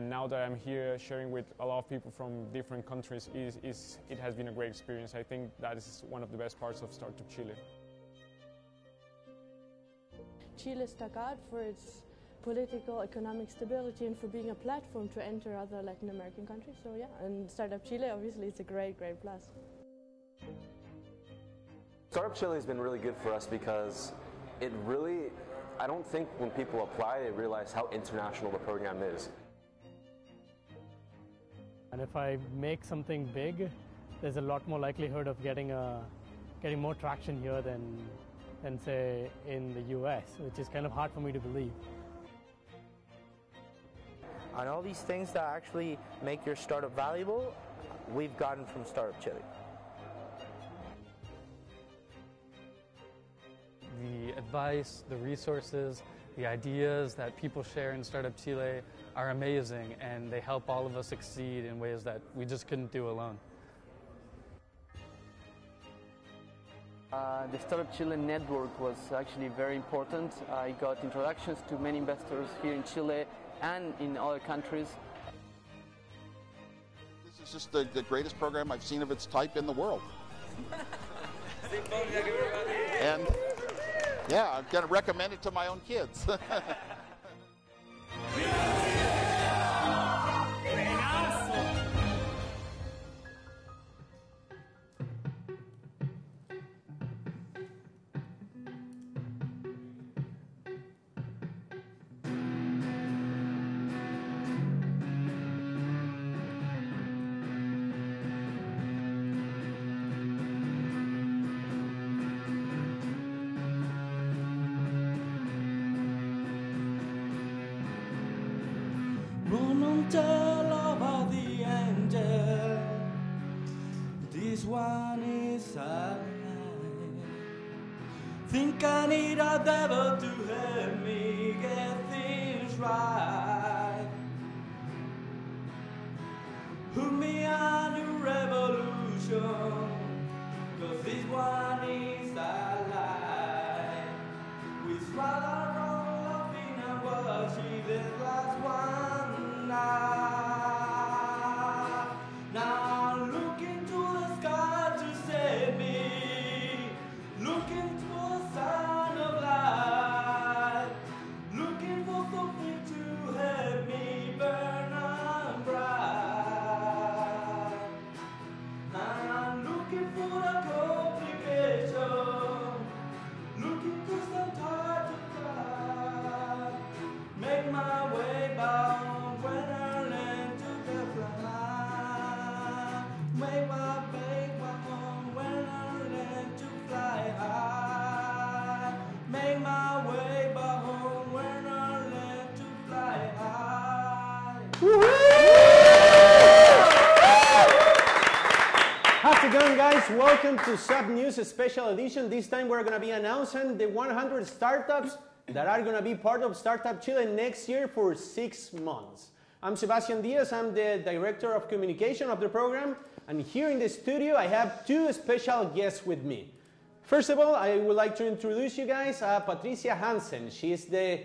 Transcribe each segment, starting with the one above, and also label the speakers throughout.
Speaker 1: And now that I'm here sharing with a lot of people from different countries, it has been a great experience. I think that is one of the best parts of Start-Up Chile.
Speaker 2: Chile stuck out for its political, economic stability and for being a platform to enter other Latin American countries. So yeah, and Start-Up Chile, obviously, it's a great, great plus.
Speaker 3: Start-Up Chile has been really good for us because it really, I don't think when people apply, they realize how international the program is.
Speaker 4: And if I make something big, there's a lot more likelihood of getting more traction here than say in the US, which is kind of hard for me to believe.
Speaker 5: And all these things that actually make your startup valuable, we've gotten from Start-Up Chile.
Speaker 6: The advice, the resources, the ideas that people share in Start-Up Chile are amazing, and they help all of us succeed in ways that we just couldn't do alone.
Speaker 7: The Start-Up Chile network was actually very important. I got introductions to many investors here in Chile and in other countries.
Speaker 8: This is just the greatest program I've seen of its type in the world. And yeah, I'm going to recommend it to my own kids.
Speaker 9: Run on tell about the angel. This one is alive. Think I need a devil to help me get things right. Put me on a revolution, 'cause this one is alive. We swallow wrong laughing and watching this last one now. Now look into the sky to save me. Look into the sun of light. Looking for something to help me burn and bright. I'm looking for the complication. Looking for some time to cry. Make my way bound when I learn to fly. Make my way home when I learn to fly high. Make my way back home when I learn to fly high.
Speaker 10: How's it going, guys? Welcome to SUP News Special Edition. This time we're going to be announcing the 100 startups that are going to be part of Start-Up Chile next year for 6 months. I'm Sebastian Diaz. I'm the Director of Communication of the program. And here in the studio, I have two special guests with me. First of all, I would like to introduce you guys Patricia Hansen. She is the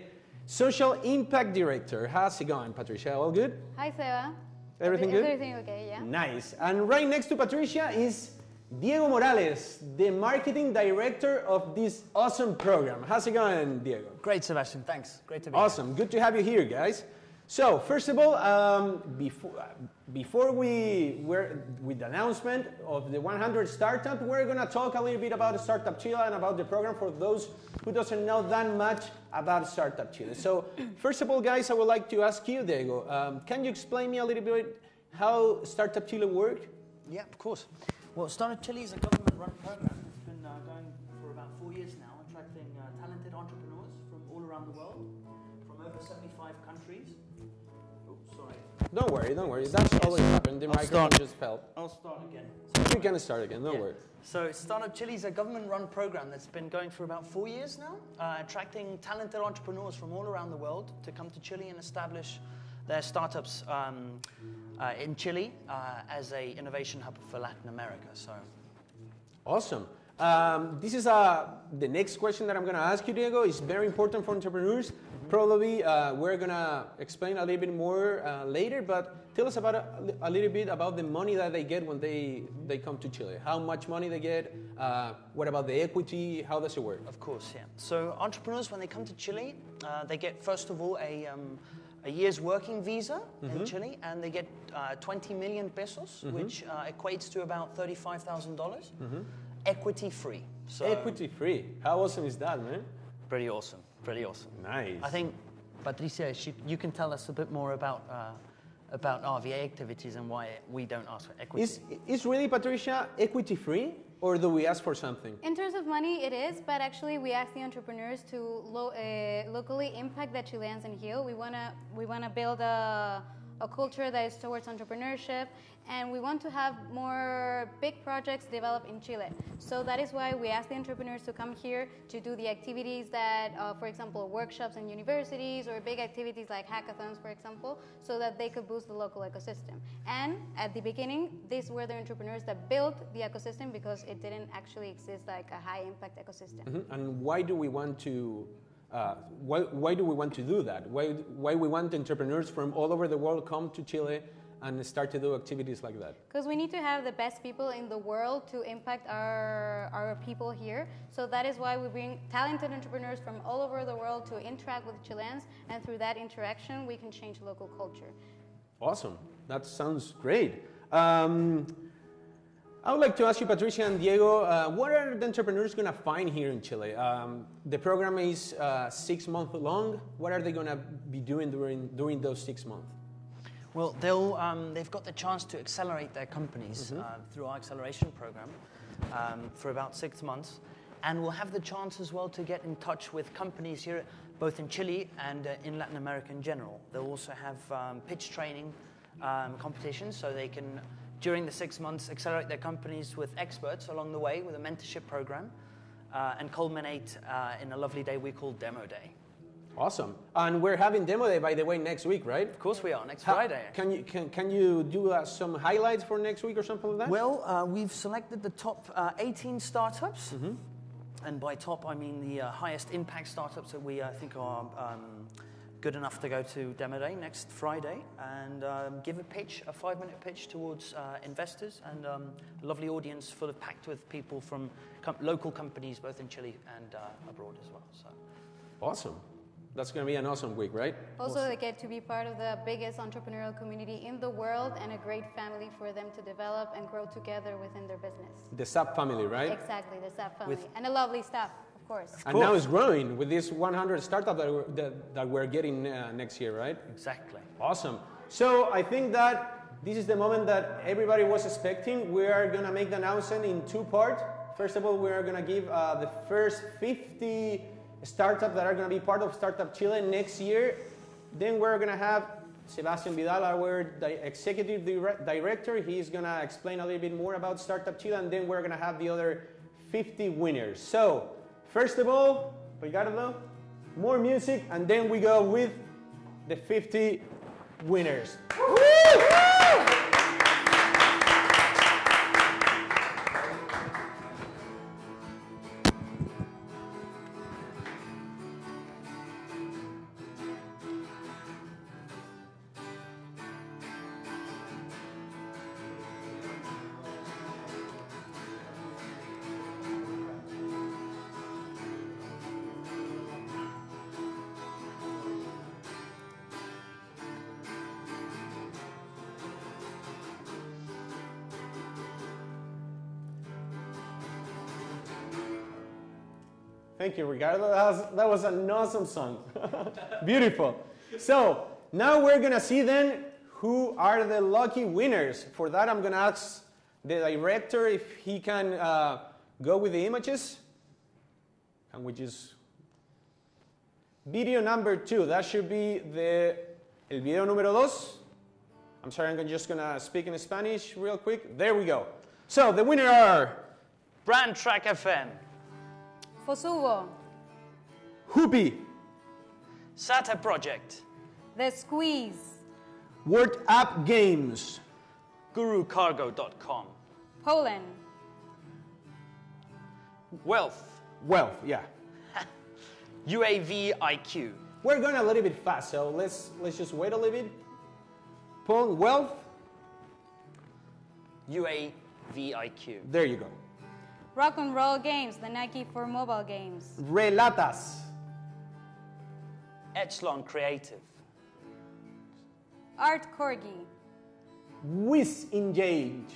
Speaker 10: Social Impact Director. How's it going, Patricia? All good?
Speaker 11: Hi, Seba.
Speaker 10: Everything good?
Speaker 11: Everything okay, yeah.
Speaker 10: Nice. And right next to Patricia is Diego Morales, the Marketing Director of this awesome program. How's it going, Diego?
Speaker 12: Great, Sebastian. Thanks. Great to be
Speaker 10: Awesome. Good to have you here, guys. So, first of all, before with the announcement of the 100 startup, we're going to talk a little bit about Start-Up Chile and about the program for those who doesn't know that much about Start-Up Chile. So, first of all, guys, I would like to ask you, Diego, can you explain me a little bit how Start-Up Chile works?
Speaker 12: Yeah, of course. Well, Start-Up Chile is a government-run program. It's been going for about 4 years now, attracting talented entrepreneurs from all around the world, from over 75 countries. Oh, sorry.
Speaker 10: Don't worry. That's always happened. The microphone just fell.
Speaker 12: I'll start again.
Speaker 10: You can start again, don't worry.
Speaker 12: So Start-Up Chile is a government-run program that's been going for about 4 years now, attracting talented entrepreneurs from all around the world to come to Chile and establish their startups in Chile as an innovation hub for Latin America. So,
Speaker 10: awesome. This is the next question that I'm going to ask you, Diego. It's very important for entrepreneurs. Probably we're going to explain a little bit more later, but tell us about a little bit about the money that they get when they come to Chile. How much money they get? What about the equity? How does it work?
Speaker 12: Of course, yeah. So entrepreneurs, when they come to Chile, they get, first of all, a year's working visa in Chile, and they get 20 million pesos, which equates to about $35,000, equity free. So
Speaker 10: Equity free. How awesome is that, man?
Speaker 12: pretty awesome, pretty awesome.
Speaker 10: Nice.
Speaker 12: I think, Patricia, you can tell us a bit more about RVA activities and why we don't ask for equity.
Speaker 10: Is really, Patricia, equity free, or do we ask for something?
Speaker 11: In terms of money, it is, but actually we ask the entrepreneurs to locally impact the Chileans in here. We wanna build a culture that is towards entrepreneurship, and we want to have more big projects developed in Chile. So that is why we ask the entrepreneurs to come here to do the activities that, for example, workshops in universities or big activities like hackathons, for example, so that they could boost the local ecosystem. And at the beginning, these were the entrepreneurs that built the ecosystem because it didn't actually exist like a high impact ecosystem.
Speaker 10: And why do we want to why do we want to do that? Why we want entrepreneurs from all over the world come to Chile and start to do activities like that?
Speaker 11: Because we need to have the best people in the world to impact our people here. So that is why we bring talented entrepreneurs from all over the world to interact with Chileans, and through that interaction, we can change local culture.
Speaker 10: Awesome. That sounds great. I would like to ask you, Patricia and Diego, what are the entrepreneurs going to find here in Chile? The program is 6 months long. What are they going to be doing during those 6 months?
Speaker 12: Well, they've got the chance to accelerate their companies through our acceleration program for about 6 months. And we'll have the chance as well to get in touch with companies here, both in Chile and in Latin America in general. They'll also have pitch training competitions, so they can, during the 6 months, accelerate their companies with experts along the way with a mentorship program and culminate in a lovely day we call Demo Day.
Speaker 10: Awesome. And we're having Demo Day, by the way, next week, right?
Speaker 12: Of course we are, next Friday.
Speaker 10: Can you do some highlights for next week or something like that?
Speaker 12: Well, we've selected the top 18 startups. And by top, I mean the highest impact startups that we think are good enough to go to Demo Day next Friday and give a pitch, a 5-minute pitch towards investors and a lovely audience packed with people from local companies, both in Chile and abroad as well. So.
Speaker 10: Awesome. That's going to be an awesome week, right?
Speaker 11: Also, they get to be part of the biggest entrepreneurial community in the world and a great family for them to develop and grow together within their business.
Speaker 10: The SUP family, right?
Speaker 11: Exactly, the SUP family. And a lovely staff, of course.
Speaker 10: And now it's growing with this 100 startup that we're getting next year, right?
Speaker 12: Exactly.
Speaker 10: Awesome. So I think that this is the moment that everybody was expecting. We are going to make the announcement in 2 parts. First of all, we are going to give the first 50 startups that are going to be part of Startup Chile next year. Then we're going to have Sebastian Vidal, our executive director. He's going to explain a little bit more about Startup Chile, and then we're going to have the other 50 winners. So, first of all, Ricardo, more music, and then we go with the 50 winners. Woo! Thank you, Ricardo. That was an awesome song. Beautiful. So now we're going to see then who are the lucky winners. For that, I'm going to ask the director if he can go with the images. Can we just... Video number 2. That should be el video número 2. I'm sorry, I'm just going to speak in Spanish real quick. There we go. So the winner are...
Speaker 12: Brand Track FM.
Speaker 11: Fosubo.
Speaker 10: Hoopy.
Speaker 12: SATA Project.
Speaker 11: The Squeeze.
Speaker 10: Word App Games.
Speaker 12: GuruCargo.com.
Speaker 11: Poland.
Speaker 13: Wealth.
Speaker 10: Wealth, yeah.
Speaker 13: UAV IQ.
Speaker 10: We're going a little bit fast, so let's just wait a little bit. Paul, wealth.
Speaker 13: UAV IQ.
Speaker 10: There you go.
Speaker 11: Rock and Roll Games, the Nike for mobile games.
Speaker 10: Relatas.
Speaker 13: Echelon Creative.
Speaker 11: Art Corgi.
Speaker 10: Whiz Engage.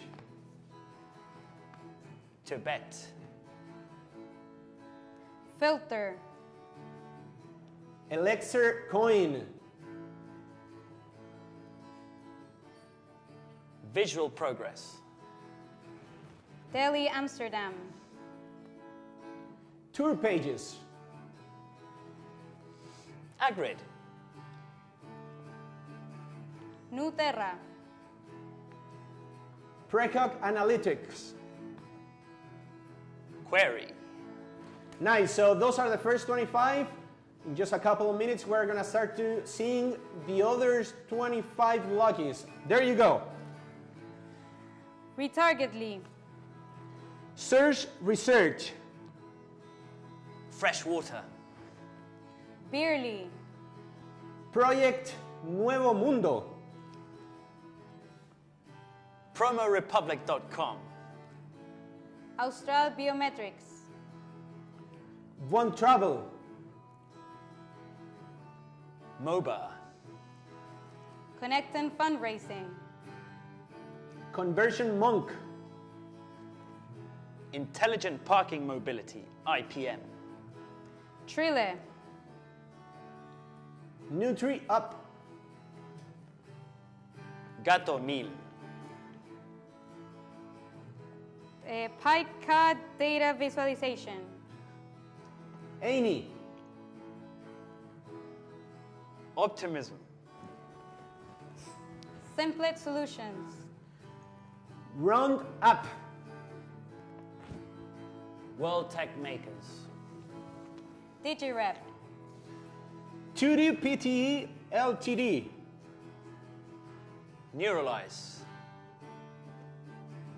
Speaker 13: Tibet.
Speaker 11: Filter.
Speaker 10: Elixir Coin.
Speaker 13: Visual Progress.
Speaker 11: Delhi, Amsterdam.
Speaker 10: Tour Pages.
Speaker 13: Agrid.
Speaker 11: Nuterra.
Speaker 10: Precoc Analytics.
Speaker 13: Query.
Speaker 10: Nice, so those are the first 25. In just a couple of minutes, we're gonna start seeing the others 25 luckies. There you go.
Speaker 11: Retargetly.
Speaker 10: Search Research.
Speaker 13: Fresh Water.
Speaker 11: Beerly.
Speaker 10: Project Nuevo Mundo.
Speaker 13: PromoRepublic.com.
Speaker 11: Austral Biometrics.
Speaker 10: Von Travel.
Speaker 13: MOBA.
Speaker 11: Connect and Fundraising.
Speaker 10: Conversion Monk.
Speaker 13: Intelligent Parking Mobility, IPM.
Speaker 11: Chile.
Speaker 10: Nutri Up.
Speaker 13: Gato Mil.
Speaker 11: PyCAD Data Visualization.
Speaker 10: Amy.
Speaker 13: Optimism.
Speaker 11: Simplet Solutions.
Speaker 10: Round Up.
Speaker 13: World Tech Makers.
Speaker 11: DigiRep.
Speaker 10: 2D PTE Ltd.
Speaker 13: Neuralize.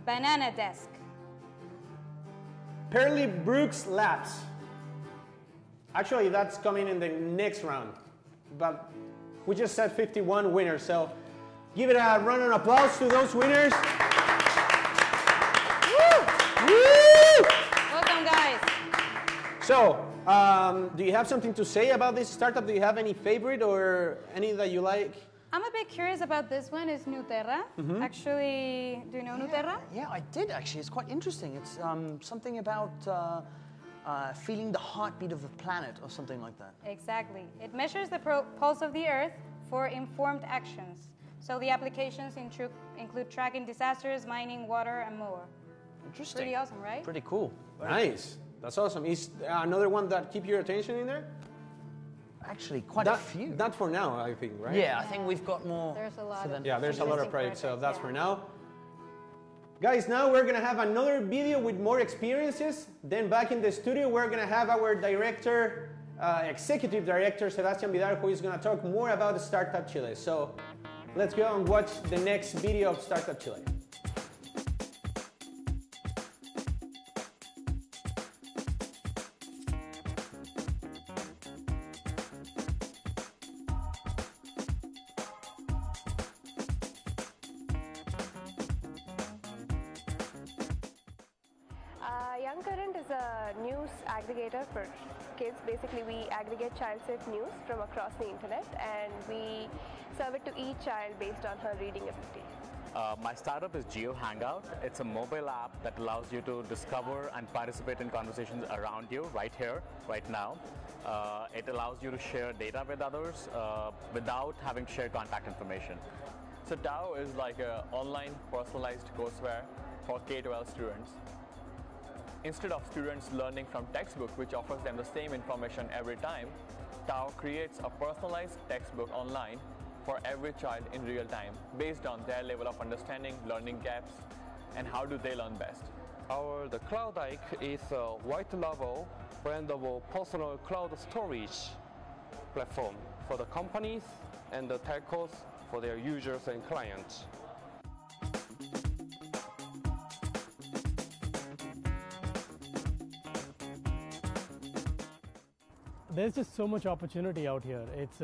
Speaker 11: Banana Desk.
Speaker 10: Pearly Brooks Labs. Actually, that's coming in the next round. But we just said 51 winners, so give it a round of applause to those winners. Woo! Woo!
Speaker 11: Welcome, guys.
Speaker 10: So, do you have something to say about this startup? Do you have any favorite or any that you like?
Speaker 11: I'm a bit curious about this one. Is Nuterra. Actually, do you know Nuterra?
Speaker 12: Yeah, I did actually. It's quite interesting. It's something about feeling the heartbeat of the planet or something like that.
Speaker 11: Exactly. It measures the pulse of the Earth for informed actions. So the applications include tracking disasters, mining, water, and more.
Speaker 12: Interesting.
Speaker 11: Pretty awesome, right?
Speaker 12: Pretty cool.
Speaker 10: Nice. That's awesome. Is another one that keep your attention in there?
Speaker 12: Actually, quite a few.
Speaker 10: Not for now, I think, right?
Speaker 12: Yeah, I think we've got more.
Speaker 11: There's a lot.
Speaker 10: Yeah, there's a lot of projects, so that's for now. Guys, now we're going to have another video with more experiences. Then back in the studio, we're going to have our director, executive director, Sebastian Vidal, who is going to talk more about Startup Chile. So let's go and watch the next video of Startup Chile.
Speaker 14: Young Current is a news aggregator for kids. Basically, we aggregate child-safe news from across the internet and we serve it to each child based on her reading ability.
Speaker 15: My startup is Geo Hangout. It's a mobile app that allows you to discover and participate in conversations around you right here, right now. It allows you to share data with others without having to share contact information.
Speaker 16: So Tao is like an online personalized courseware for K-12 students. Instead of students learning from textbook, which offers them the same information every time, Tao creates a personalized textbook online for every child in real time, based on their level of understanding, learning gaps, and how do they learn best.
Speaker 17: The Cloud Ike is a white label, brandable personal cloud storage platform for the companies and the telcos for their users and clients.
Speaker 4: There's just so much opportunity out here. It's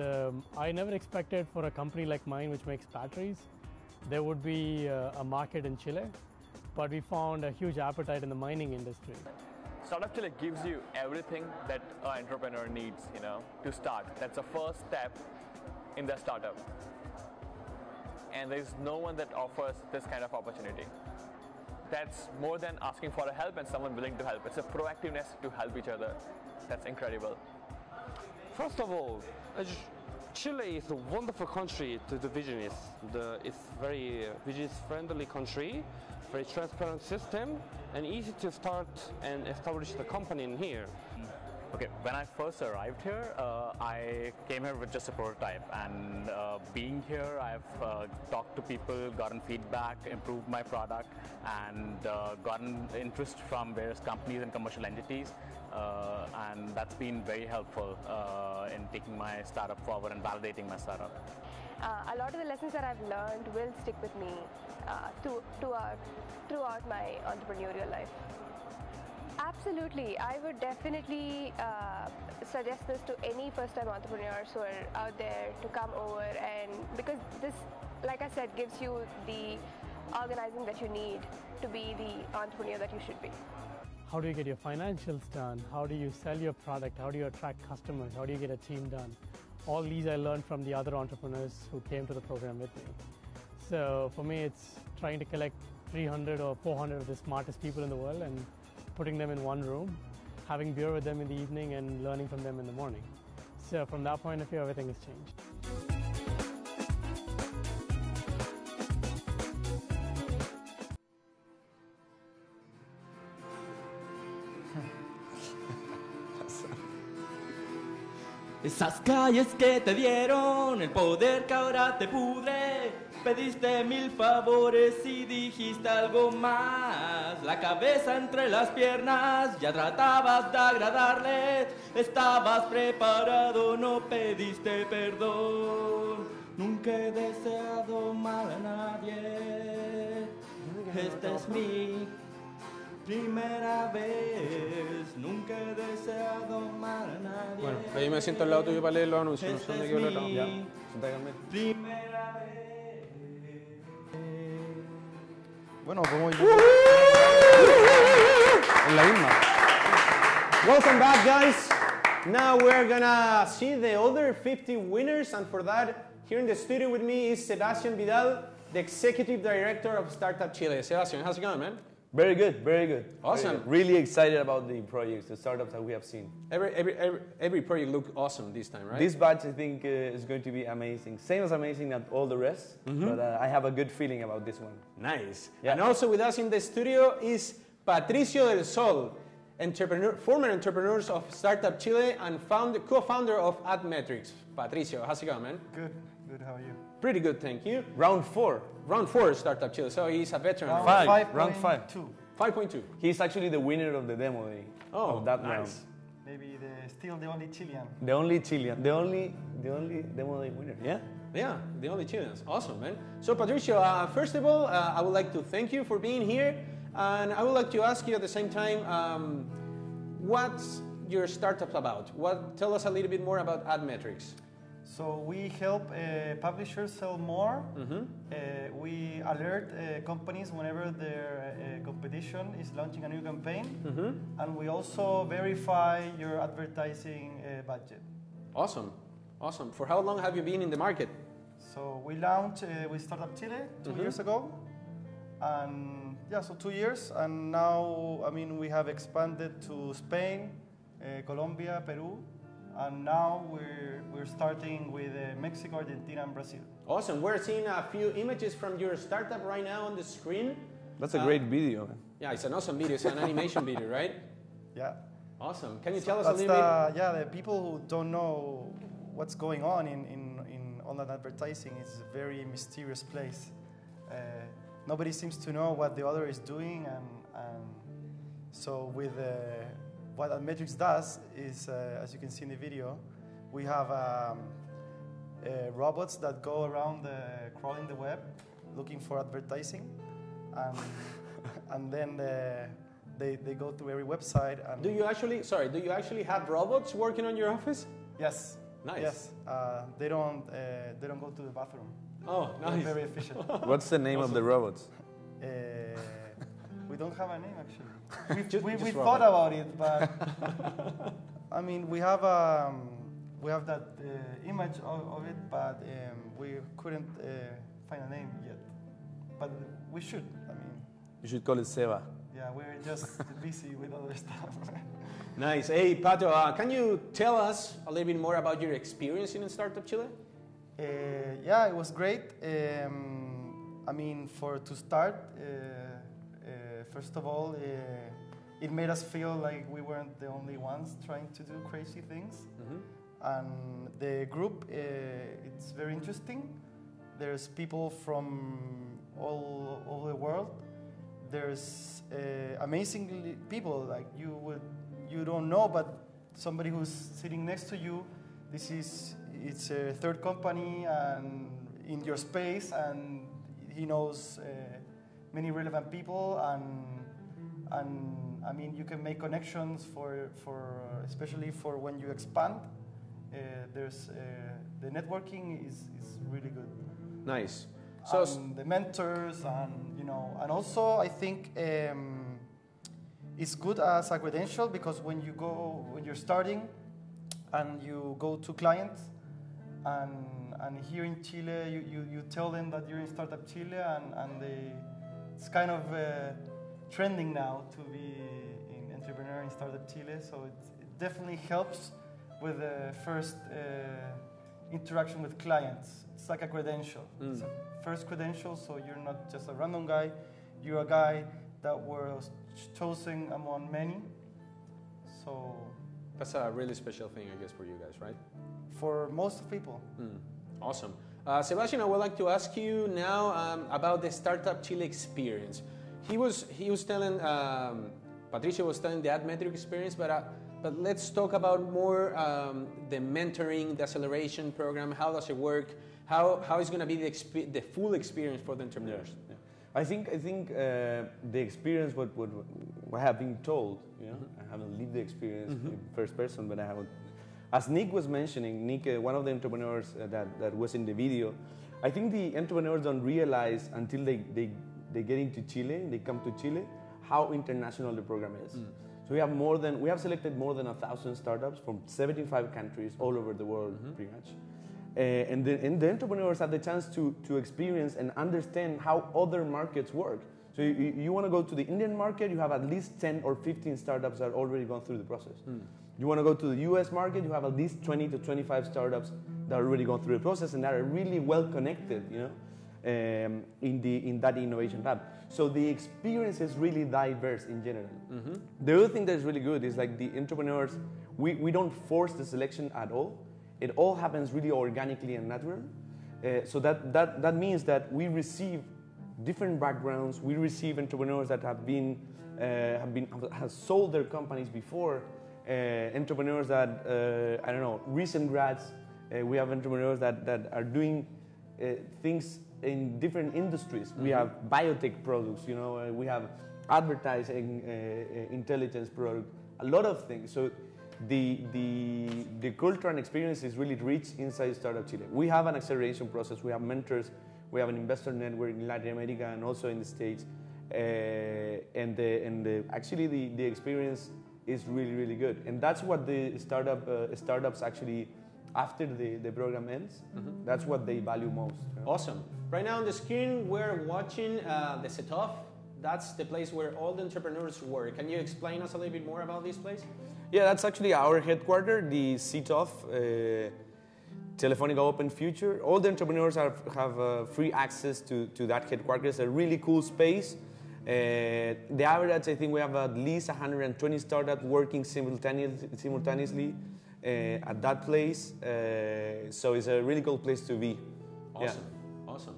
Speaker 4: I never expected for a company like mine, which makes batteries, there would be a market in Chile, but we found a huge appetite in the mining industry.
Speaker 16: Startup Chile gives you everything that an entrepreneur needs, to start. That's the first step in the startup. And there's no one that offers this kind of opportunity. That's more than asking for a help and someone willing to help. It's a proactiveness to help each other. That's incredible.
Speaker 17: First of all, Chile is a wonderful country to do business. It's very business-friendly country, very transparent system, and easy to start and establish the company in here.
Speaker 15: Okay, when I first arrived here, I came here with just a prototype, and being here, I've talked to people, gotten feedback, improved my product, and gotten interest from various companies and commercial entities, and that's been very helpful in taking my startup forward and validating my startup.
Speaker 14: A lot of the lessons that I've learned will stick with me throughout my entrepreneurial life. Absolutely. I would definitely suggest this to any first-time entrepreneurs who are out there to come over, and because this, like I said, gives you the organizing that you need to be the entrepreneur that you should be.
Speaker 4: How do you get your financials done? How do you sell your product? How do you attract customers? How do you get a team done? All these I learned from the other entrepreneurs who came to the program with me. So for me, it's trying to collect 300 or 400 of the smartest people in the world and putting them in one room, having beer with them in the evening and learning from them in the morning. So from that point of view, everything has changed.
Speaker 9: Esas calles que te dieron el poder que ahora te pudre, pediste 1000 favores y dijiste algo más. La cabeza entre las piernas, ya tratabas de agradarles, estabas preparado, no pediste perdón. Nunca he deseado mal a nadie, esta es mi primera vez, nunca he deseado mal a nadie.
Speaker 10: Bueno, ahí me siento al lado tuyo para leer los anuncios, no sé dónde quedó el otro. Ya, siéntate acá.
Speaker 9: Primera vez.
Speaker 18: Bueno, como yo...
Speaker 10: En la misma. Welcome back, guys. Now we're gonna see the other 50 winners, and for that, here in the studio with me is Sebastian Vidal, the Executive Director of Startup Chile. Sebastian, how's it going, man?
Speaker 18: Very good, very good.
Speaker 10: Awesome.
Speaker 18: Very good. Really excited about the projects, the startups that we have seen.
Speaker 10: Every project looked awesome this time, right?
Speaker 18: This batch, I think, is going to be amazing. Same as amazing as all the rest, but I have a good feeling about this one.
Speaker 10: Nice.
Speaker 18: Yeah.
Speaker 10: And also with us in the studio is Patricio del Sol, former entrepreneurs of Startup Chile and co-founder of AdMetrics. Patricio, how's it going, man?
Speaker 19: Good, good. How are you?
Speaker 10: Pretty good, thank you.
Speaker 18: Round 4.
Speaker 10: Round 4 Startup Chile, so he's a veteran.
Speaker 18: Round 5.
Speaker 10: 5.2.
Speaker 18: He's actually the winner of the demo day of that round.
Speaker 19: Maybe still the only Chilean.
Speaker 18: The only Chilean, the only demo day winner. Yeah.
Speaker 10: Yeah, the only Chileans. Awesome, man. So Patricio, first of all, I would like to thank you for being here, and I would like to ask you at the same time, what's your startup about? Tell us a little bit more about AdMetrics.
Speaker 19: So we help publishers sell more. We alert companies whenever their competition is launching a new campaign. And we also verify your advertising budget.
Speaker 10: Awesome. Awesome. For how long have you been in the market?
Speaker 19: So we launched with Startup Chile 2 years ago. And yeah, so 2 years. And now, I mean, we have expanded to Spain, Colombia, Peru. And now we're starting with Mexico, Argentina, and Brazil.
Speaker 10: Awesome. We're seeing a few images from your startup right now on the screen.
Speaker 18: That's a great video.
Speaker 10: Yeah, it's an awesome video. It's an animation video, right?
Speaker 19: Yeah.
Speaker 10: Awesome. Can you tell us a little bit?
Speaker 19: Yeah, the people who don't know what's going on in online advertising is a very mysterious place. Nobody seems to know what the other is doing, and so with what AdMetrics does is, as you can see in the video, we have robots that go around crawling the web looking for advertising, and then they go through every website. And
Speaker 10: Do you actually have robots working on your office?
Speaker 19: Yes.
Speaker 10: Nice.
Speaker 19: Yes. They don't go to the bathroom.
Speaker 10: Oh, nice.
Speaker 19: They're very efficient.
Speaker 18: What's the name of the robots?
Speaker 19: We don't have a name actually. We
Speaker 10: just
Speaker 19: thought about it, but I mean we have that image of it, but we couldn't find a name yet. But we should. I mean.
Speaker 18: You should call it Seba.
Speaker 19: Yeah, we're just busy with other stuff.
Speaker 10: Nice. Hey, Pato, can you tell us a little bit more about your experience in Startup Chile?
Speaker 19: Yeah, it was great. I mean, to start, first of all, it made us feel like we weren't the only ones trying to do crazy things. And the group, it's very interesting. There's people from all over the world. There's amazing people like you don't know, but somebody who's sitting next to you, it's a third company and in your space, and he knows many relevant people, and I mean you can make connections for especially for when you expand. There's the networking is really good.
Speaker 10: Nice.
Speaker 19: So the mentors and also I think it's good as a credential, because when you're starting and you go to clients and here in Chile you tell them that you're in Startup Chile and it's kind of trending now to be an entrepreneur in Startup Chile, so it definitely helps with the first interaction with clients. It's like a credential. It's a first credential, so you're not just a random guy, you're a guy that was chosen among many. So
Speaker 10: that's a really special thing, I guess, for you guys, right?
Speaker 19: For most people.
Speaker 10: Awesome. Sebastian, I would like to ask you now about the Startup Chile experience. He was telling, Patricio was telling the Admetric experience, but let's talk about more the mentoring, the acceleration program. How does it work? How is going to be the full experience for the entrepreneurs?
Speaker 18: Yeah. I think the experience what I have been told. You know, I haven't lived the experience in first person, but I haven't. As Nick was mentioning, one of the entrepreneurs that was in the video, I think the entrepreneurs don't realize until they get into Chile, they come to Chile, how international the program is. So we have selected more than 1,000 startups from 75 countries all over the world, pretty much. And the entrepreneurs have the chance to experience and understand how other markets work. So you want to go to the Indian market, you have at least 10 or 15 startups that are already gone through the process. You want to go to the US market, you have at least 20 to 25 startups that are already gone through the process and that are really well connected, you know, in that innovation lab. So the experience is really diverse in general. The other thing that is really good is like the entrepreneurs, we don't force the selection at all. It all happens really organically and natural. So that means that we receive different backgrounds. We receive entrepreneurs that have sold their companies before. Entrepreneurs that recent grads. We have entrepreneurs that are doing things in different industries. We have biotech products. You know, we have advertising intelligence product. A lot of things. So the culture and experience is really rich inside Startup Chile. We have an acceleration process. We have mentors. We have an investor network in Latin America and also in the States. Actually the experience is really, really good. And that's what the startups actually, after the program ends, that's what they value most. You know?
Speaker 10: Awesome. Right now on the screen, we're watching the SUP. That's the place where all the entrepreneurs work. Can you explain us a little bit more about this place?
Speaker 18: Yeah, that's actually our headquarters, the SUP, Telefónica Open Future. All the entrepreneurs have free access to that headquarters. A really cool space. The average, I think we have at least 120 startups working simultaneously at that place. So it's a really cool place to be.
Speaker 10: Awesome. Awesome.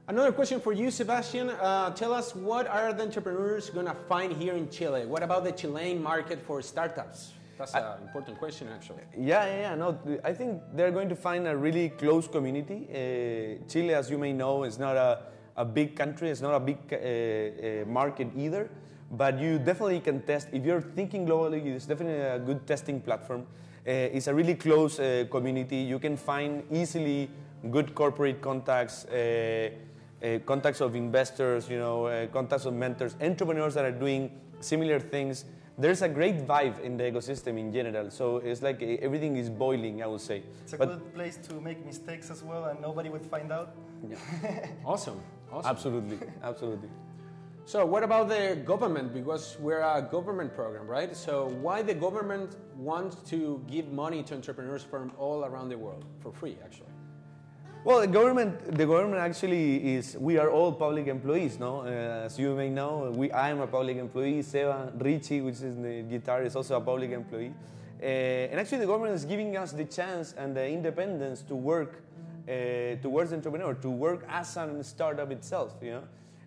Speaker 10: Another question for you, Sebastian. Tell us, what are the entrepreneurs going to find here in Chile? What about the Chilean market for startups? That's an important question, actually.
Speaker 18: Yeah. No, I think they're going to find a really close community. Chile, as you may know, is not a big country. It's not a big market either. But you definitely can test. If you're thinking globally, it's definitely a good testing platform. It's a really close community. You can find easily good corporate contacts, contacts of investors, contacts of mentors, entrepreneurs that are doing similar things. There's a great vibe in the ecosystem in general. So it's like everything is boiling, I would say.
Speaker 19: It's a good place to make mistakes as well, and nobody would find out.
Speaker 10: Yeah. Awesome.
Speaker 18: Absolutely, absolutely.
Speaker 10: So what about the government? Because we're a government program, right? So why the government wants to give money to entrepreneurs from all around the world for free, actually?
Speaker 18: Well, the government actually is, we are all public employees, no? As you may know, I am a public employee. Seba, Richie, which is the guitar, is also a public employee. And actually the government is giving us the chance and the independence to work towards the entrepreneur, to work as a startup itself,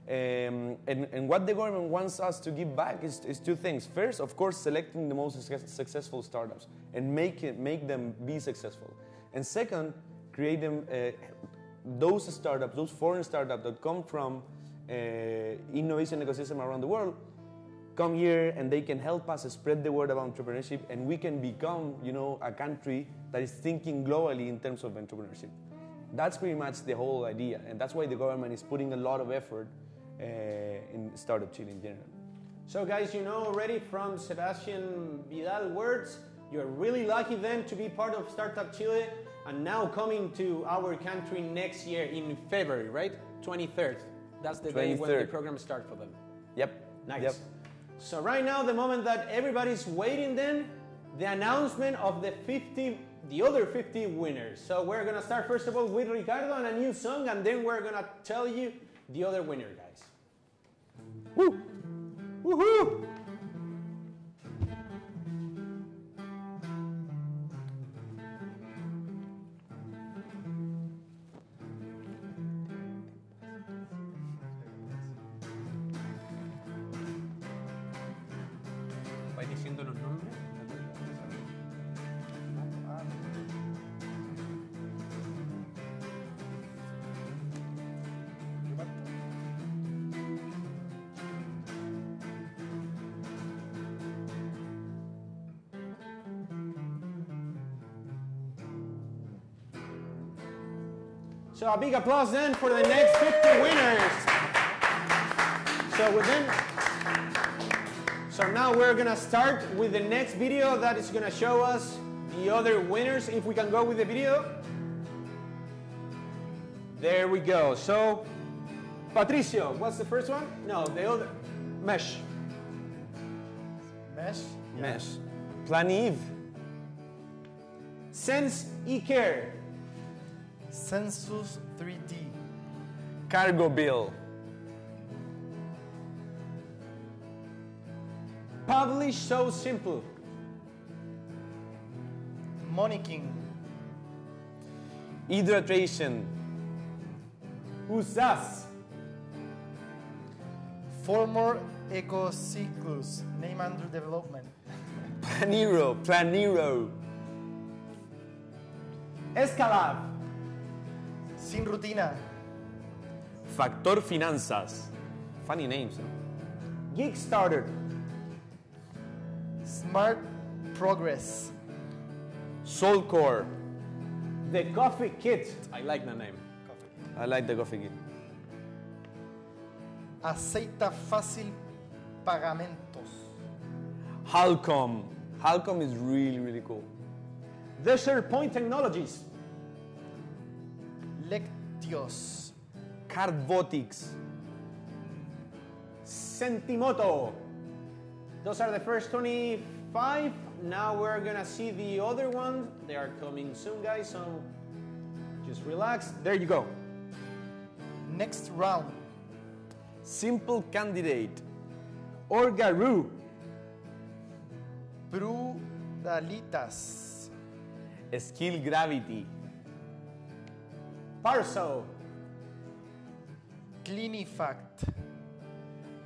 Speaker 18: And what the government wants us to give back is two things. First, of course, selecting the most successful startups and make them be successful. And second, create them, those startups, those foreign startups that come from innovation ecosystem around the world, come here and they can help us spread the word about entrepreneurship, and we can become, a country that is thinking globally in terms of entrepreneurship. That's pretty much the whole idea, and that's why the government is putting a lot of effort in Startup Chile in general.
Speaker 10: So guys, you know already from Sebastian Vidal words, you're really lucky then to be part of Startup Chile, and now coming to our country next year in February, right? 23rd. That's the day when the program starts for them.
Speaker 18: Yep.
Speaker 10: Nice.
Speaker 18: Yep.
Speaker 10: So right now, the moment that everybody's waiting then, the announcement of the other 50 winners. So we're gonna start first of all with Ricardo and a new song, and then we're gonna tell you the other winner, guys. Woo! Woohoo! ¿Vais diciendo los nombres? So a big applause then for the next 50 winners. So now we're gonna start with the next video that is gonna show us the other winners. If we can go with the video. There we go. So Patricio, what's the first one? No, the other. Mesh.
Speaker 19: Mesh?
Speaker 18: Mesh. Planiv.
Speaker 10: Sense eCare.
Speaker 19: Census 3D.
Speaker 18: Cargo Bill.
Speaker 10: Publish So Simple.
Speaker 19: Money King.
Speaker 18: Hydration.
Speaker 10: Usas.
Speaker 19: Former Ecocyclus. Name under development.
Speaker 18: Planero.
Speaker 10: Escalab.
Speaker 19: Sin Rutina.
Speaker 18: Factor Finanzas. Funny names, no?
Speaker 10: Geekstarter.
Speaker 19: Smart Progress.
Speaker 18: Soulcore.
Speaker 10: The Coffee Kit. I like the name.
Speaker 18: I like the coffee kit.
Speaker 19: Aceita Fácil Pagamentos.
Speaker 18: Halcom. Halcom is really, really cool.
Speaker 10: Desert Point Technologies.
Speaker 19: Lectios.
Speaker 18: Cardvotics.
Speaker 10: Sentimoto. Those are the first 25. Now we're gonna see the other ones. They are coming soon, guys, so just relax. There you go.
Speaker 19: Next round.
Speaker 18: Simple Candidate.
Speaker 10: Orgaru.
Speaker 19: Brudalitas.
Speaker 18: Skill Gravity.
Speaker 10: Parso.
Speaker 19: Clinifact.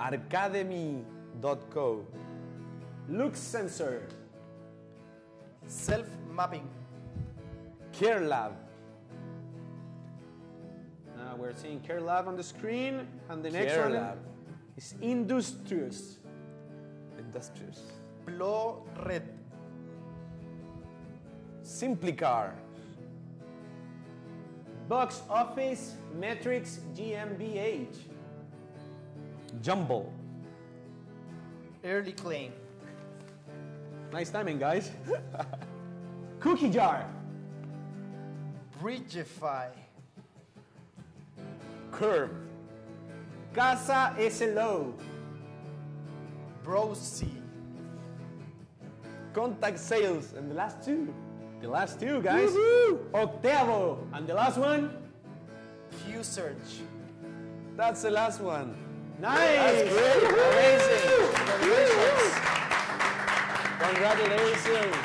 Speaker 18: Academy.co.
Speaker 10: Lux Sensor.
Speaker 19: Self-mapping.
Speaker 18: Care Lab.
Speaker 10: We're seeing Care Lab on the screen, and the next
Speaker 18: Care
Speaker 10: one
Speaker 18: Lab.
Speaker 10: is Industrious.
Speaker 18: Industrious.
Speaker 19: Blow Red.
Speaker 18: Simplicar.
Speaker 10: Box Office Metrics GmbH.
Speaker 18: Jumble.
Speaker 19: Early Claim.
Speaker 10: Nice timing, guys. Cookie Jar.
Speaker 19: Bridgeify.
Speaker 18: Curve.
Speaker 10: Casa SLO.
Speaker 19: Brosy.
Speaker 18: Contact Sales. And the last two.
Speaker 10: The last two, guys. Octavo. And the last one?
Speaker 19: Q-Search.
Speaker 18: That's the last one.
Speaker 10: Nice.
Speaker 18: That's great. Amazing.
Speaker 10: Congratulations.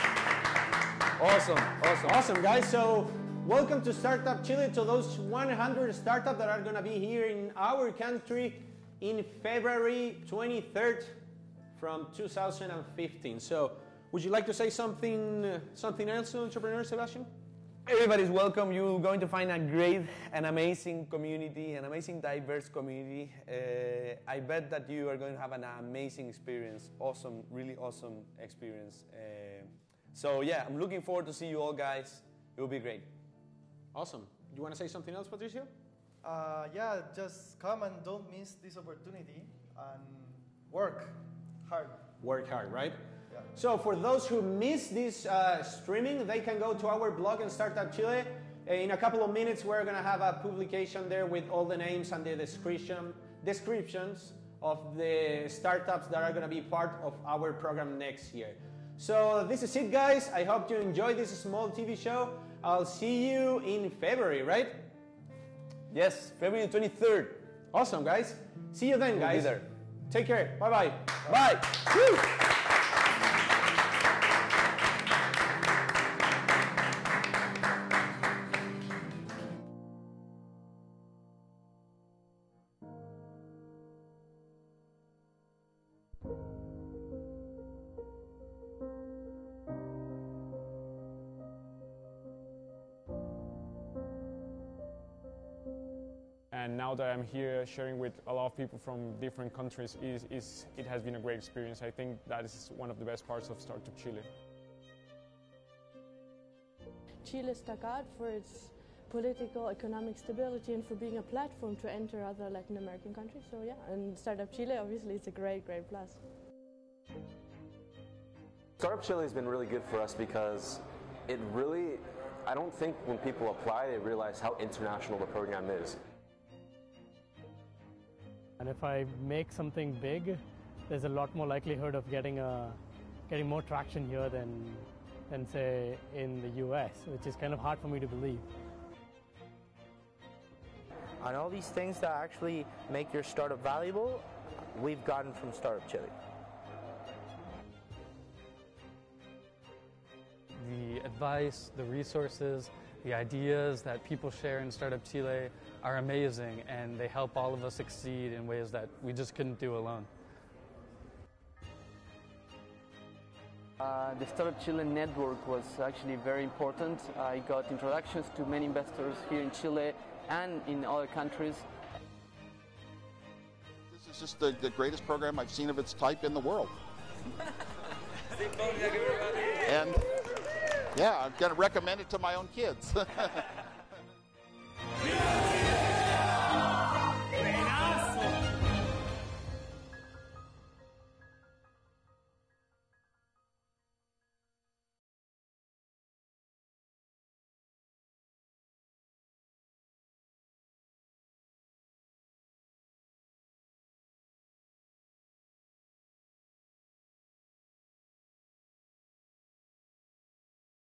Speaker 18: Awesome. Awesome.
Speaker 10: Awesome, guys. So, welcome to Startup Chile, to those 100 startups that are going to be here in our country in February 23rd from 2015. So, would you like to say something else to entrepreneurs, Sebastian?
Speaker 18: Everybody's welcome. You're going to find a great and amazing community, an amazing diverse community. I bet that you are going to have an amazing experience. Awesome, really awesome experience. So yeah, I'm looking forward to see you all, guys. It will be great.
Speaker 10: Awesome. Do you want to say something else, Patricio?
Speaker 19: Yeah, just come and don't miss this opportunity and work hard.
Speaker 10: Work hard, right?
Speaker 19: Yeah.
Speaker 10: So for those who missed this streaming, they can go to our blog in Startup Chile. In a couple of minutes, we're going to have a publication there with all the names and the descriptions of the startups that are going to be part of our program next year. So this is it, guys. I hope you enjoyed this small TV show. I'll see you in February, right?
Speaker 18: Yes, February 23rd.
Speaker 10: Awesome, guys. See you then,
Speaker 18: We'll
Speaker 10: guys.
Speaker 18: be there.
Speaker 10: Take care. Bye-bye.
Speaker 18: Bye.
Speaker 10: Woo! And now that I'm here sharing with a lot of people from different countries, it has been a great experience. I think that is one of the best parts of Start-Up Chile.
Speaker 2: Chile stuck out for its political, economic stability and for being a platform to enter other Latin American countries. So yeah, and Start-Up Chile, obviously, it's a great, great plus.
Speaker 3: Start-Up Chile has been really good for us because it really, I don't think when people apply, they realize how international the program is.
Speaker 4: And if I make something big, there's a lot more likelihood of getting more traction here than say in the US, which is kind of hard for me to believe.
Speaker 5: And all these things that actually make your startup valuable, we've gotten from Start-Up Chile.
Speaker 6: The advice, the resources, the ideas that people share in Start-Up Chile are amazing, and they help all of us succeed in ways that we just couldn't do alone.
Speaker 7: The Start-Up Chile network was actually very important. I got introductions to many investors here in Chile and in other countries.
Speaker 8: This is just the greatest program I've seen of its type in the world. And yeah, I'm going to recommend it to my own kids.